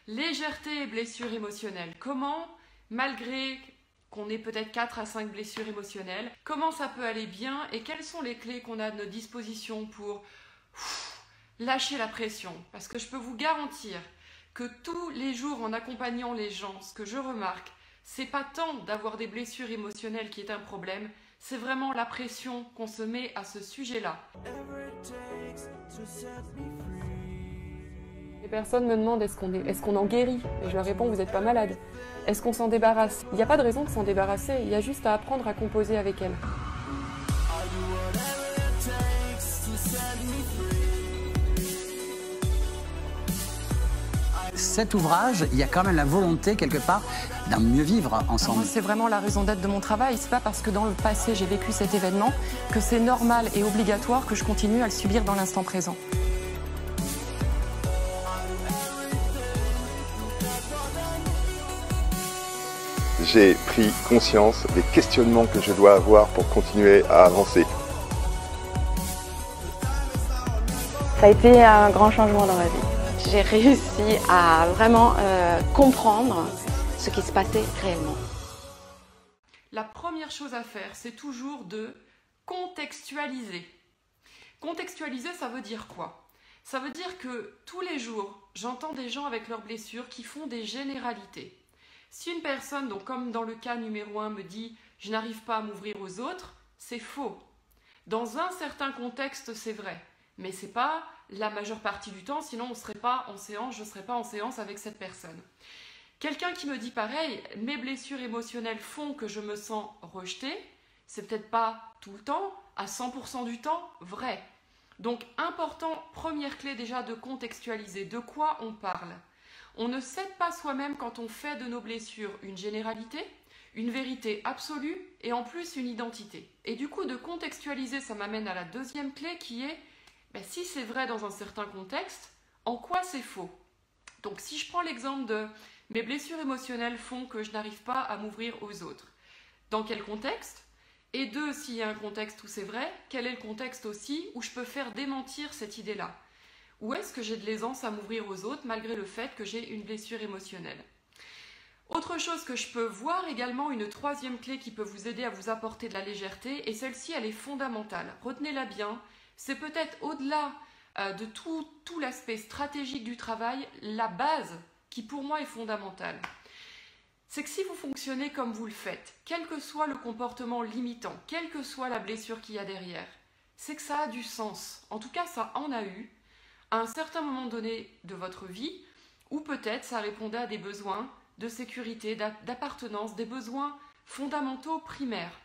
Légèreté et blessures émotionnelles. Comment, malgré qu'on ait peut-être 4 à 5 blessures émotionnelles, comment ça peut aller bien et quelles sont les clés qu'on a à notre disposition pour lâcher la pression? Parce que je peux vous garantir que tous les jours en accompagnant les gens, ce que je remarque, c'est pas tant d'avoir des blessures émotionnelles qui est un problème, c'est vraiment la pression qu'on se met à ce sujet-là. Les personnes me demandent est-ce qu'on en guérit? Et je leur réponds, vous n'êtes pas malade. Est-ce qu'on s'en débarrasse? Il n'y a pas de raison de s'en débarrasser, il y a juste à apprendre à composer avec elle. Cet ouvrage, il y a quand même la volonté, quelque part, d'un mieux vivre ensemble. C'est vraiment la raison d'être de mon travail. C'est pas parce que dans le passé j'ai vécu cet événement que c'est normal et obligatoire que je continue à le subir dans l'instant présent. J'ai pris conscience des questionnements que je dois avoir pour continuer à avancer. Ça a été un grand changement dans ma vie. J'ai réussi à vraiment comprendre ce qui se passait réellement. La première chose à faire, c'est toujours de contextualiser. Contextualiser, ça veut dire quoi? Ça veut dire que tous les jours, j'entends des gens avec leurs blessures qui font des généralités. Si une personne, donc comme dans le cas numéro 1, me dit « je n'arrive pas à m'ouvrir aux autres », c'est faux. Dans un certain contexte, c'est vrai. Mais ce n'est pas la majeure partie du temps, sinon on ne serait pas en séance, je ne serais pas en séance avec cette personne. Quelqu'un qui me dit pareil, mes blessures émotionnelles font que je me sens rejetée, c'est peut-être pas tout le temps, à 100% du temps, vrai. Donc important, première clé déjà de contextualiser, de quoi on parle. On ne cède pas soi-même quand on fait de nos blessures une généralité, une vérité absolue et en plus une identité. Et du coup de contextualiser, ça m'amène à la deuxième clé qui est si c'est vrai dans un certain contexte, en quoi c'est faux? Donc si je prends l'exemple de mes blessures émotionnelles font que je n'arrive pas à m'ouvrir aux autres. Dans quel contexte? Et deux, s'il y a un contexte où c'est vrai, quel est le contexte aussi où je peux faire démentir cette idée-là? Où est-ce que j'ai de l'aisance à m'ouvrir aux autres malgré le fait que j'ai une blessure émotionnelle? Autre chose que je peux voir également, une troisième clé qui peut vous aider à vous apporter de la légèreté, et celle-ci elle est fondamentale. Retenez-la bien. C'est peut-être au-delà de tout l'aspect stratégique du travail, la base qui pour moi est fondamentale. C'est que si vous fonctionnez comme vous le faites, quel que soit le comportement limitant, quelle que soit la blessure qu'il y a derrière, c'est que ça a du sens. En tout cas, ça en a eu à un certain moment donné de votre vie, ou peut-être ça répondait à des besoins de sécurité, d'appartenance, des besoins fondamentaux primaires.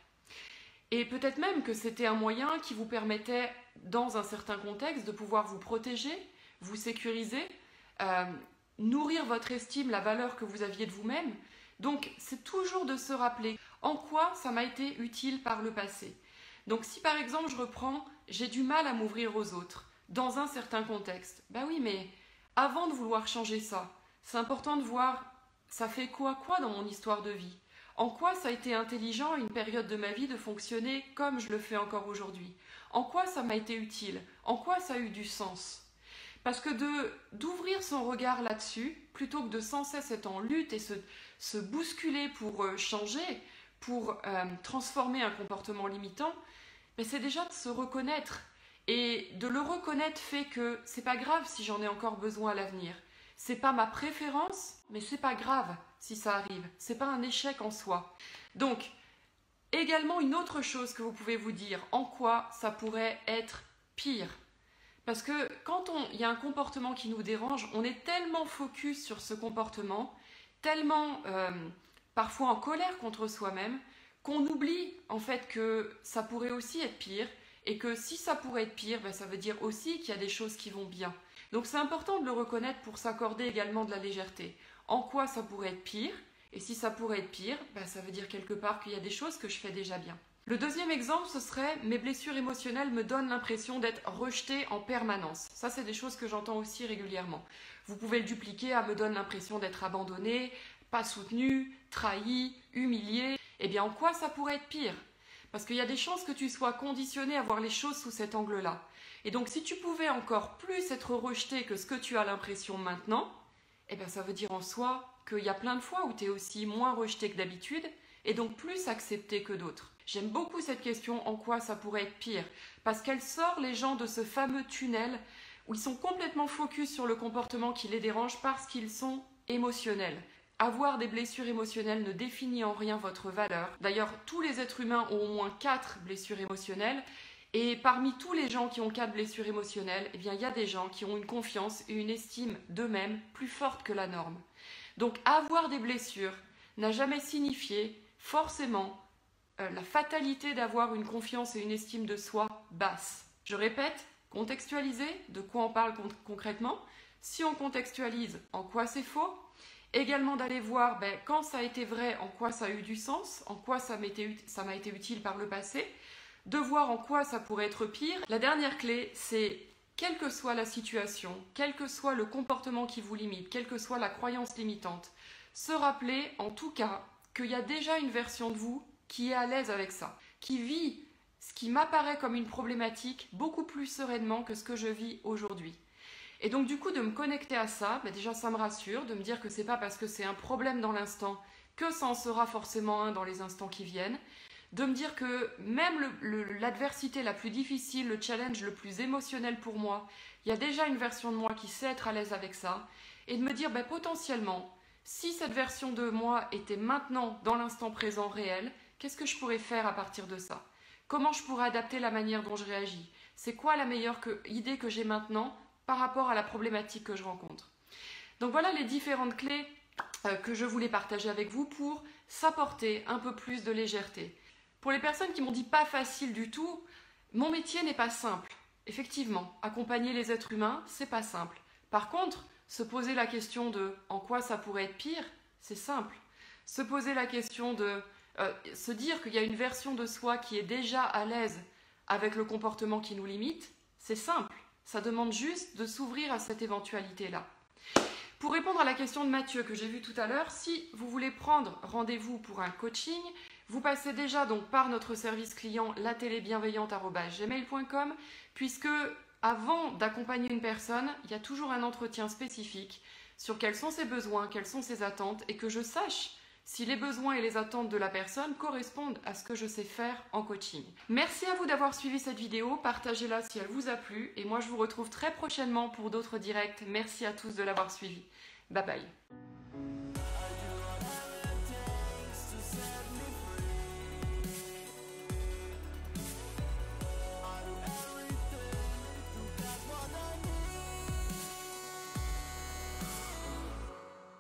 Et peut-être même que c'était un moyen qui vous permettait, dans un certain contexte, de pouvoir vous protéger, vous sécuriser, nourrir votre estime, la valeur que vous aviez de vous-même. Donc, c'est toujours de se rappeler en quoi ça m'a été utile par le passé. Donc, si par exemple, je reprends, j'ai du mal à m'ouvrir aux autres, dans un certain contexte, ben oui, mais avant de vouloir changer ça, c'est important de voir, ça fait quoi dans mon histoire de vie? En quoi ça a été intelligent à une période de ma vie de fonctionner comme je le fais encore aujourd'hui? En quoi ça m'a été utile? En quoi ça a eu du sens? Parce que d'ouvrir son regard là-dessus, plutôt que de sans cesse être en lutte et se bousculer pour changer, pour transformer un comportement limitant, c'est déjà de se reconnaître. Et de le reconnaître fait que c'est pas grave si j'en ai encore besoin à l'avenir. C'est pas ma préférence, mais c'est pas grave si ça arrive. C'est pas un échec en soi. Donc, également une autre chose que vous pouvez vous dire, en quoi ça pourrait être pire. Parce que quand il y a un comportement qui nous dérange, on est tellement focus sur ce comportement, tellement parfois en colère contre soi-même, qu'on oublie en fait que ça pourrait aussi être pire, et que si ça pourrait être pire, ça veut dire aussi qu'il y a des choses qui vont bien. Donc c'est important de le reconnaître pour s'accorder également de la légèreté. En quoi ça pourrait être pire? Et si ça pourrait être pire, ça veut dire quelque part qu'il y a des choses que je fais déjà bien. Le deuxième exemple, ce serait mes blessures émotionnelles me donnent l'impression d'être rejetée en permanence. Ça, c'est des choses que j'entends aussi régulièrement. Vous pouvez le dupliquer à me donne l'impression d'être abandonnée, pas soutenue, trahie, humiliée. Eh bien, en quoi ça pourrait être pire? Parce qu'il y a des chances que tu sois conditionné à voir les choses sous cet angle-là. Et donc, si tu pouvais encore plus être rejeté que ce que tu as l'impression maintenant, eh bien ça veut dire en soi qu'il y a plein de fois où tu es aussi moins rejeté que d'habitude et donc plus accepté que d'autres. J'aime beaucoup cette question, en quoi ça pourrait être pire, parce qu'elle sort les gens de ce fameux tunnel où ils sont complètement focus sur le comportement qui les dérange parce qu'ils sont émotionnels. Avoir des blessures émotionnelles ne définit en rien votre valeur. D'ailleurs, tous les êtres humains ont au moins 4 blessures émotionnelles. Et parmi tous les gens qui ont 4 blessures émotionnelles, eh bien, il y a des gens qui ont une confiance et une estime d'eux-mêmes plus forte que la norme. Donc avoir des blessures n'a jamais signifié forcément la fatalité d'avoir une confiance et une estime de soi basse. Je répète, contextualiser, de quoi on parle concrètement. Si on contextualise, en quoi c'est faux. Également d'aller voir quand ça a été vrai, en quoi ça a eu du sens, en quoi ça m'a été utile par le passé, de voir en quoi ça pourrait être pire. La dernière clé, c'est quelle que soit la situation, quel que soit le comportement qui vous limite, quelle que soit la croyance limitante, se rappeler en tout cas qu'il y a déjà une version de vous qui est à l'aise avec ça, qui vit ce qui m'apparaît comme une problématique beaucoup plus sereinement que ce que je vis aujourd'hui. Et donc du coup de me connecter à ça, déjà ça me rassure, de me dire que c'est pas parce que c'est un problème dans l'instant que ça en sera forcément un dans les instants qui viennent, de me dire que même l'adversité la plus difficile, le challenge le plus émotionnel pour moi, il y a déjà une version de moi qui sait être à l'aise avec ça, et de me dire potentiellement, si cette version de moi était maintenant dans l'instant présent réel, qu'est-ce que je pourrais faire à partir de ça? Comment je pourrais adapter la manière dont je réagis? C'est quoi la meilleure idée que j'ai maintenant par rapport à la problématique que je rencontre? Donc voilà les différentes clés que je voulais partager avec vous pour s'apporter un peu plus de légèreté. Pour les personnes qui m'ont dit pas facile du tout, mon métier n'est pas simple. Effectivement, accompagner les êtres humains, c'est pas simple. Par contre, se poser la question de en quoi ça pourrait être pire, c'est simple. Se poser la question de se dire qu'il y a une version de soi qui est déjà à l'aise avec le comportement qui nous limite, c'est simple. Ça demande juste de s'ouvrir à cette éventualité-là. Pour répondre à la question de Mathieu que j'ai vue tout à l'heure, si vous voulez prendre rendez-vous pour un coaching, vous passez déjà donc par notre service client latélébienveillante@gmail.com, puisque avant d'accompagner une personne, il y a toujours un entretien spécifique sur quels sont ses besoins, quelles sont ses attentes, et que je sache si les besoins et les attentes de la personne correspondent à ce que je sais faire en coaching. Merci à vous d'avoir suivi cette vidéo, partagez-la si elle vous a plu, et moi je vous retrouve très prochainement pour d'autres directs. Merci à tous de l'avoir suivi. Bye bye.